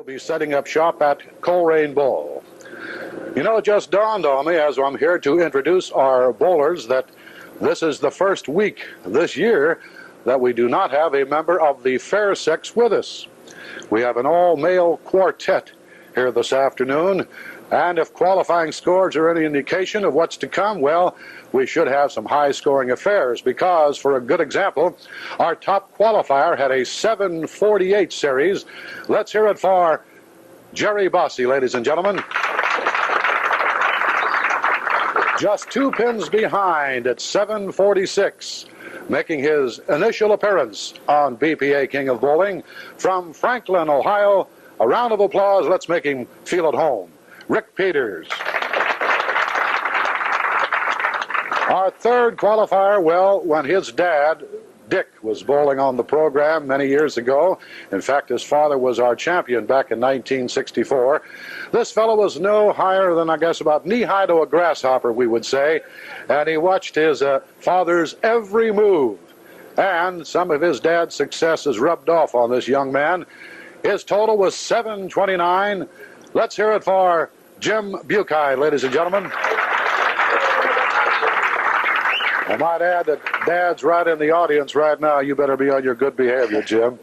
will be setting up shop at Coleraine Bowl. You know, it just dawned on me as I'm here to introduce our bowlers that this is the first week this year that we do not have a member of the fair sex with us. We have an all-male quartet here this afternoon, and if qualifying scores are any indication of what's to come, well, we should have some high-scoring affairs because, for a good example, our top qualifier had a 748 series. Let's hear it for Jerry Bossy, ladies and gentlemen. Just 2 pins behind at 746, making his initial appearance on BPA King of Bowling. From Franklin, Ohio, a round of applause. Let's make him feel at home. Rick Peters. Our third qualifier, well, when his dad, Dick, was bowling on the program many years ago. In fact, his father was our champion back in 1964. This fellow was no higher than, I guess, about knee-high to a grasshopper, we would say. And he watched his father's every move. And some of his dad's success has rubbed off on this young man. His total was 729. Let's hear it for Jim Buchheid, ladies and gentlemen. I might add that Dad's right in the audience right now. You better be on your good behavior, Jim.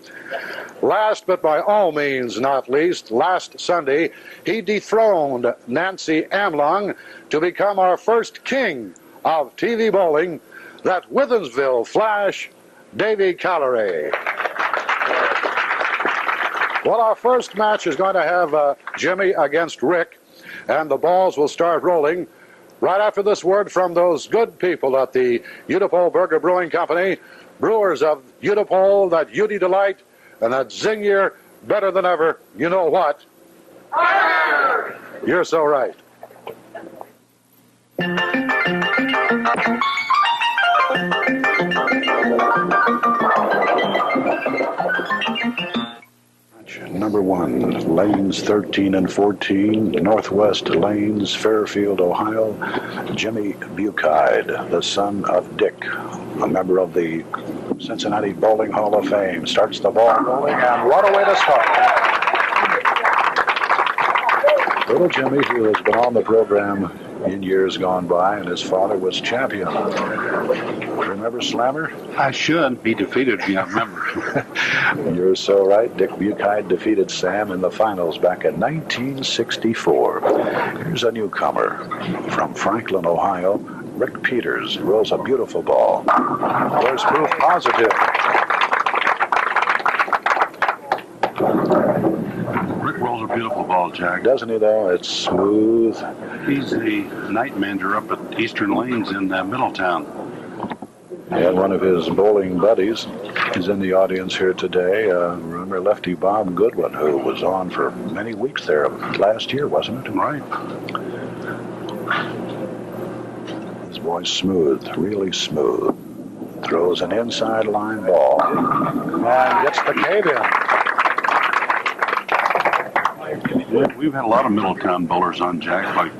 Last but by all means not least, last Sunday, he dethroned Nancy Amlung to become our first king of TV bowling, that Withensville Flash, Davy Calleray. Well, our first match is going to have Jimmy against Rick, and the balls will start rolling right after this word from those good people at the Udipole Burger Brewing Company, brewers of Udipole, that Udi Delight, and that Zingier, better than ever. You know what? Fire! You're so right. Number 1, lanes 13 and 14, Northwest Lanes, Fairfield, Ohio. Jimmy Buchheid, the son of Dick, a member of the Cincinnati Bowling Hall of Fame, starts the ball rolling, and what a way to start. Little Jimmy, who has been on the program in years gone by, and his father was champion. Remember Slammer? I should be defeated, yeah, remember. You're so right. Dick Buchheid defeated Sam in the finals back in 1964. Here's a newcomer from Franklin, Ohio. Rick Peters rolls a beautiful ball. There's proof positive. Rick rolls a beautiful ball, Jack. Doesn't he, though? It's smooth. He's the night manager up at Eastern Lanes in Middletown. And one of his bowling buddies is in the audience here today. Remember Lefty Bob Goodwin, who was on for many weeks there last year, wasn't it? Right. This boy's smooth, really smooth. Throws an inside line ball and gets the cave in. We've had a lot of Middletown bowlers on, Jack, like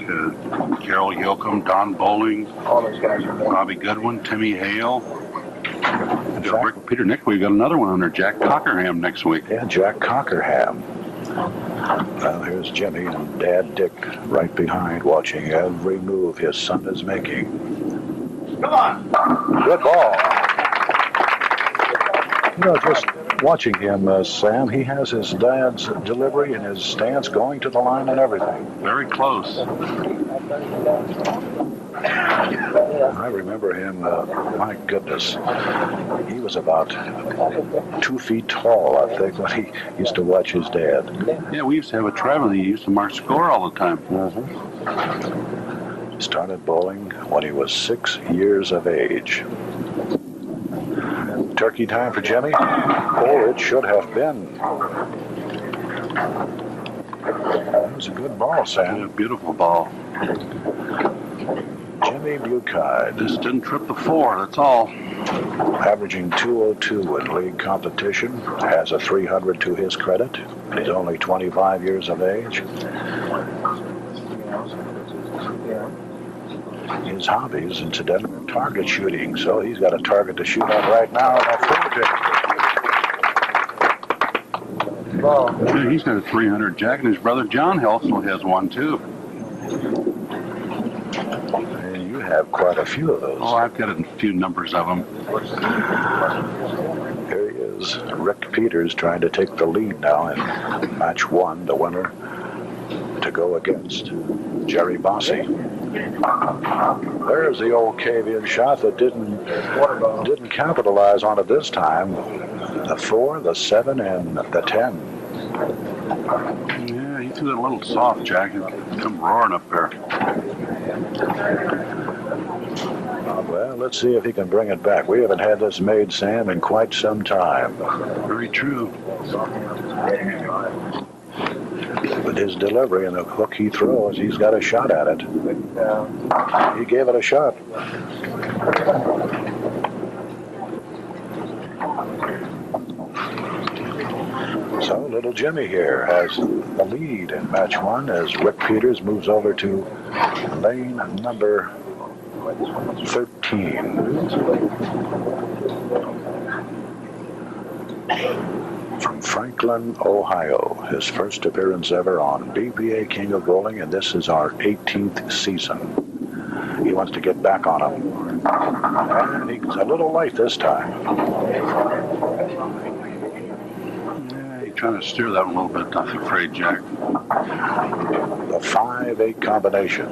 Carol Yoakum, Don Bowling, Bobby Goodwin, Timmy Hale, Rick Peter Nick. We've got another one under Jack Cockerham next week. Yeah, Jack Cockerham. Well, here's Jimmy and Dad Dick right behind, watching every move his son is making. Come on! Good ball. You know, just watching him, Sam, he has his dad's delivery and his stance going to the line and everything. Very close. I remember him, my goodness, he was about 2 feet tall, I think, when he used to watch his dad. Yeah, we used to have a traveler. He used to mark score all the time. He started bowling when he was 6 years of age. Turkey time for Jimmy? Oh, it should have been. That was a good ball, Sam. Yeah, beautiful ball. Jimmy Buchheid. Just didn't trip the 4, that's all. Averaging 202 in league competition. Has a 300 to his credit. He's only 25 years of age. His hobbies, incidentally, are target shooting, so he's got a target to shoot at right now. Yeah, he's got a 300 Jack, and his brother John also has one too. And you have quite a few of those. Oh, I've got a few numbers of them. Here he is, Rick Peters, trying to take the lead now in match one, the winner to go against Jerry Bossy. There's the old cave-in shot that didn't capitalize on it this time. The 4, the 7, and the 10. Yeah, he threw it a little soft, Jack, and come roaring up there. Well, let's see if he can bring it back. We haven't had this made, Sam, in quite some time. Very true. But his delivery and the hook he throws, he's got a shot at it. He gave it a shot. So little Jimmy here has the lead in match one as Rick Peters moves over to lane number 13. From Franklin, Ohio, his first appearance ever on BPA King of Bowling, and this is our 18th season. He wants to get back on him. And he's a little light this time. Yeah, he's trying to steer that one a little bit, I'm afraid, Jack. The 5-8 combination.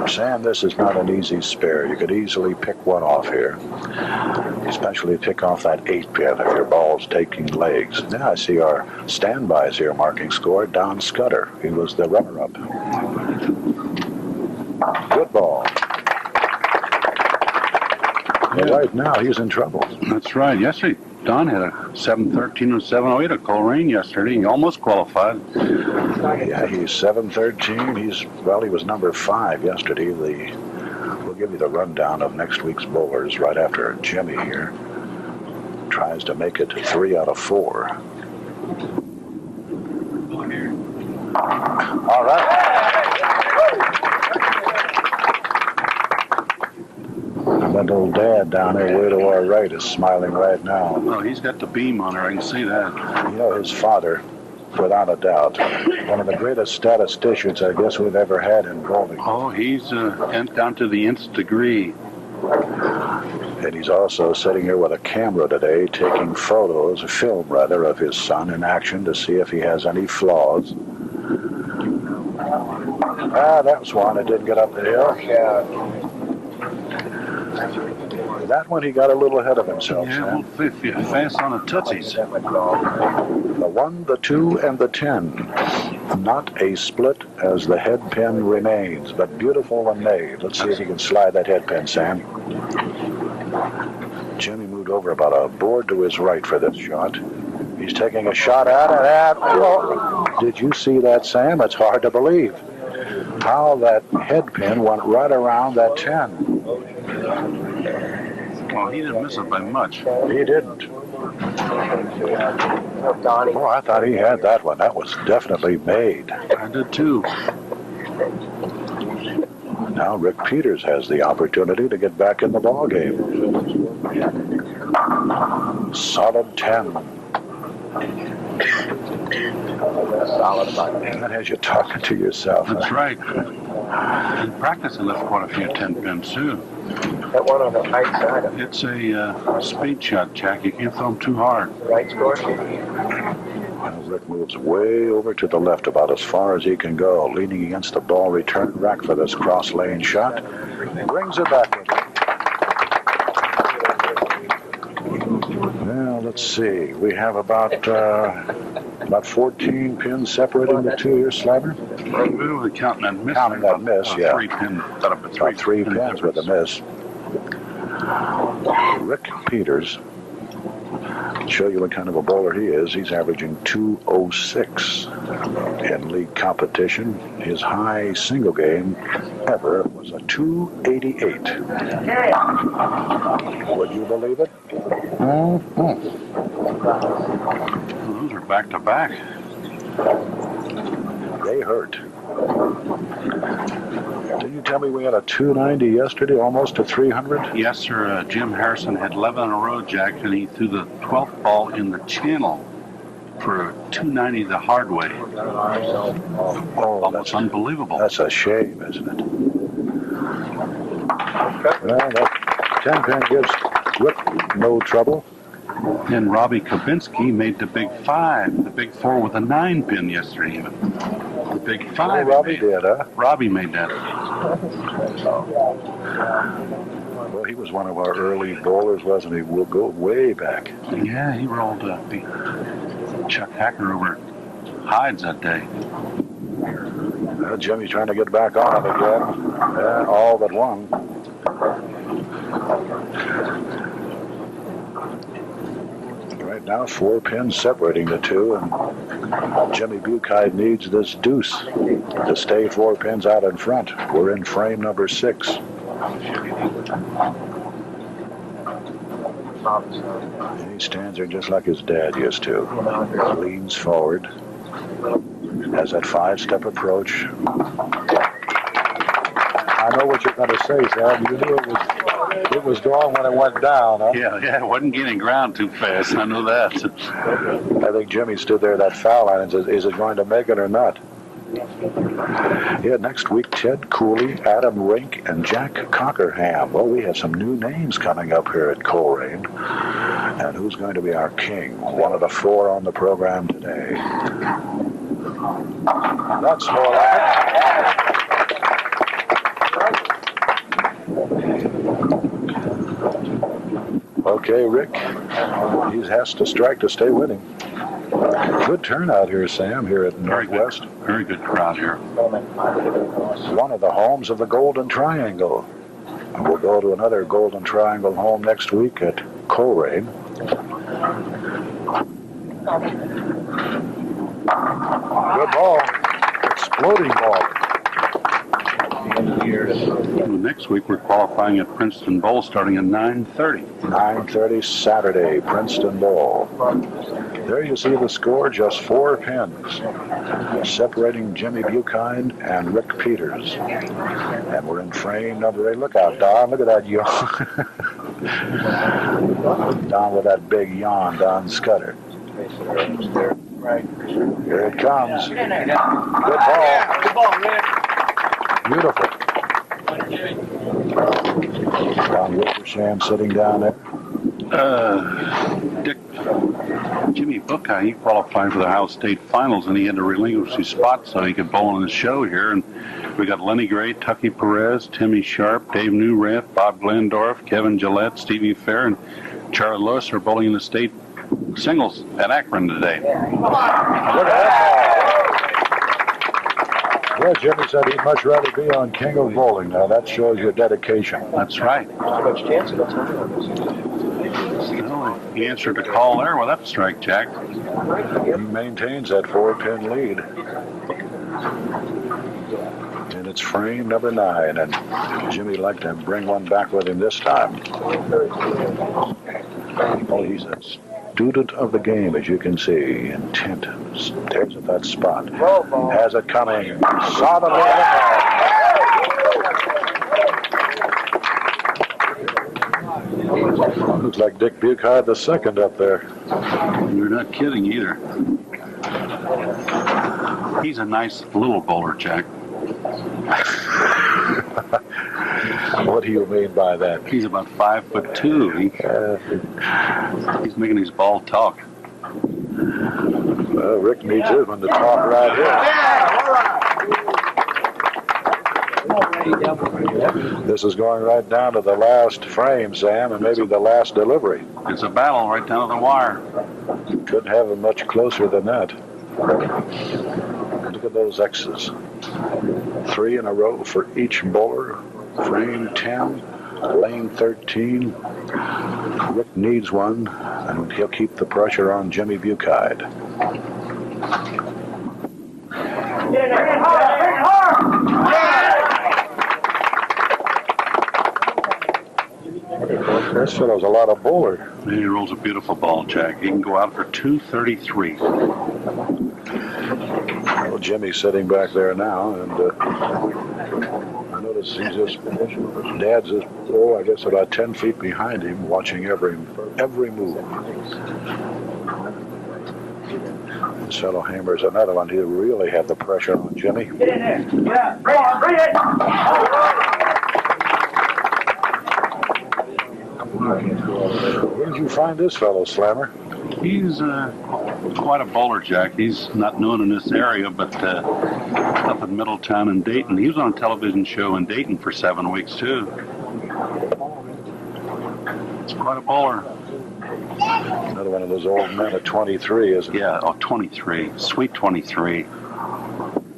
Sam, this is not an easy spare. You could easily pick one off here. Especially pick off that 8 pin if your ball's taking legs. Now I see our standbys here marking score. Don Scudder. He was the runner-up. Good ball. Yeah. Right now, he's in trouble. That's right. Yesterday, Don had a 713 and 708 at Coleraine yesterday. He almost qualified. Yeah, he's 713. He was number 5 yesterday. We'll give you the rundown of next week's bowlers right after Jimmy here tries to make it 3 out of 4. All right. That little dad down there way to our right is smiling right now. Oh, he's got the beam on her. I can see that. You know, his father, without a doubt, one of the greatest statisticians I guess we've ever had in bowling. Oh, he's down to the nth degree. And he's also sitting here with a camera today taking photos, film rather, of his son in action to see if he has any flaws. That was one that didn't get up the hill. That one he got a little ahead of himself. Yeah, well, fast on the tootsies. The 1, the 2, and the 10. Not a split as the head pin remains, but beautiful and made. Let's see if he can slide that head pin, Sam. Jimmy moved over about a board to his right for this shot. He's taking a shot at it. Well, did you see that, Sam? It's hard to believe how that head pin went right around that 10. Well, he didn't miss it by much. He didn't. Oh, I thought he had that one. That was definitely made. I did too. Now Rick Peters has the opportunity to get back in the ball game. Solid 10. That has you talking to yourself. That's right. In practice, I left quite a few 10 pins too. That one on the right side of It's a speed shot, Jack. You can't throw them too hard. the right score. Well, Rick moves way over to the left about as far as he can go, leaning against the ball return rack for this cross lane shot. Brings it back with him. Well, let's see. We have about 14 pins separating the two here, Slaver. Well, the counting that miss. Counting that miss, yeah. 3 pin. Got up at About 3 pin pins with a miss. Rick Peters, show you what kind of a bowler he is. He's averaging 206 in league competition. His high single game ever was a 288. Would you believe it? Those are back to back. They hurt. Didn't you tell me we had a 290 yesterday, almost a 300? Yes, sir. Jim Harrison had 11 in a row, Jack, and he threw the 12th ball in the channel. for a 290 the hard way. Oh, Almost unbelievable. That's a shame, isn't it? Well, that 10-pin gives Rick no trouble. And Robbie Kabinski made the big 5, the big 4 with a 9-pin yesterday even. The big 5. Oh, Robbie did, huh? Robbie made that. Well, he was one of our early bowlers, wasn't he? We'll go way back. Yeah, he rolled Chuck Hacker over Hides that day. Jimmy's trying to get back on it again. All but one. Right now, 4 pins separating the two, and Jimmy Buchheid needs this deuce to stay 4 pins out in front. We're in frame number 6. He stands there just like his dad used to. Leans forward. Has that 5-step approach. I know what you're going to say, Sam. You knew it was gone when it went down, huh? Yeah, it wasn't getting ground too fast. I know that. I think Jimmy stood there at that foul line and says, is it going to make it or not? Yeah, next week, Ted Cooley, Adam Rink, and Jack Cockerham. Well, we have some new names coming up here at Coleraine. And who's going to be our king? One of the 4 on the program today. That's more like it. Okay, Rick. He has to strike to stay winning. Good turnout here, Sam, here at Northwest. Very good crowd here. One of the homes of the Golden Triangle. And we'll go to another Golden Triangle home next week at Coleraine. Good ball. Exploding ball. Next week we're qualifying at Princeton Bowl starting at 9:30. 9:30 Saturday, Princeton Bowl. There you see the score, just 4 pins, separating Jimmy Buchheit and Rick Peters. And we're in frame number 8. Look out, Don. Look at that yawn. Don with that big yawn, Don Scudder. Here it comes. Good ball. Good ball, man. Beautiful. Don Wickersham sitting down there. Jimmy Buchheit, he qualified for the Ohio State Finals, and he had to relinquish his spot so he could bowl on the show here. And we got Lenny Gray, Tucky Perez, Timmy Sharp, Dave Newrath, Bob Glendorf, Kevin Gillette, Stevie Fair, and Charlie Lewis are bowling in the state singles at Akron today. Look at that ball. Well, Jimmy said he'd much rather be on King of Bowling. Now, that shows your dedication. That's right. Much chance of a time. Well, he answered the call there with that strike, Jack. He maintains that 4-pin lead. And it's frame number 9, and Jimmy liked to bring one back with him this time. Oh, he's a student of the game, as you can see. Intent. Stares at that spot. Has it coming. Solidly. Looks like Dick Buchheit the second up there. You're not kidding either. He's a nice little bowler, Jack. What do you mean by that? He's about 5'2". He's making his ball talk. Rick needs his one to talk right here. This is going right down to the last frame, Sam, and maybe the last delivery. It's a battle right down to the wire. Couldn't have it much closer than that. Look at those X's. 3 in a row for each bowler. Frame 10, lane 13. Rick needs one, and he'll keep the pressure on Jimmy Buchheit. This fellow's a lot of bowler. He rolls a beautiful ball, Jack. He can go out for 233. Well, Jimmy's sitting back there now, and I notice he's just, Dad's just, I guess about 10 feet behind him, watching every move. This fellow hammers another one. He really had the pressure on Jimmy. Get in there. Yeah. Bring it. Where did you find this fellow, Slammer? He's quite a bowler, Jack. He's not known in this area, but up in Middletown and Dayton. He was on a television show in Dayton for 7 weeks, too. It's quite a bowler. Another one of those old men at 23, isn't he? Yeah, 23. Sweet 23.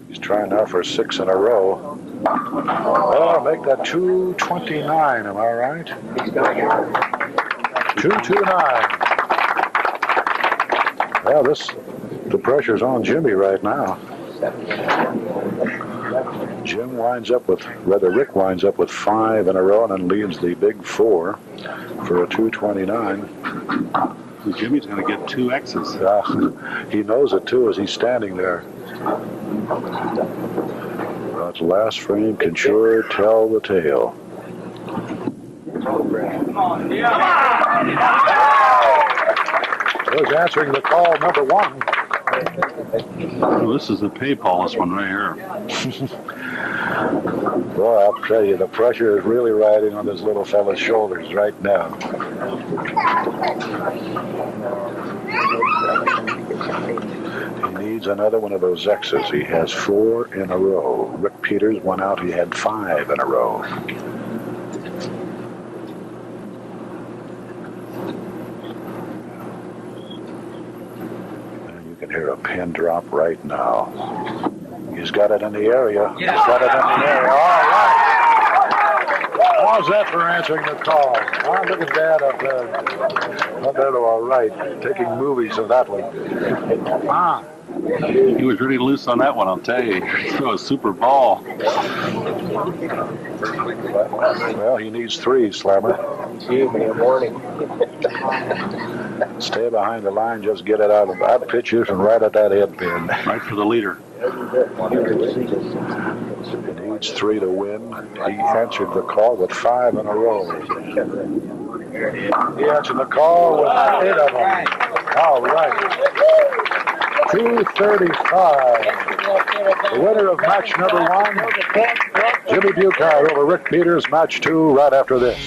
He's trying now for 6 in a row. Oh, make that 229, am I right? 229. Well, the pressure's on Jimmy right now. Rick winds up with 5 in a row and then leaves the big 4 for a 229. Jimmy's going to get 2 X's. He knows it too as he's standing there. That last frame can sure tell the tale. He's answering the call, number 1. Well, this is the pay-Paulus one right here. Boy, I'll tell you, the pressure is really riding on this little fella's shoulders right now. He needs another one of those X's. He has 4 in a row. Rick Peters went out, he had 5 in a row. Hear a pin drop right now. He's got it in the area. He's got it in the area. All right. How's that for answering the call? Oh, look at Dad up there. Up there to our right, taking movies of that one. He was really loose on that one, I'll tell you. He threw a super ball. Well, he needs 3, Slammer. Gee, man, morning. Stay behind the line, just get it out of that pitch and right at that head pin. Right for the leader. He needs 3 to win. He answered the call with 5 in a row. He answered the call with 8 of them. All right. 235. The winner of match number 1, Jimmy Buchheid over Rick Peters. Match 2 right after this.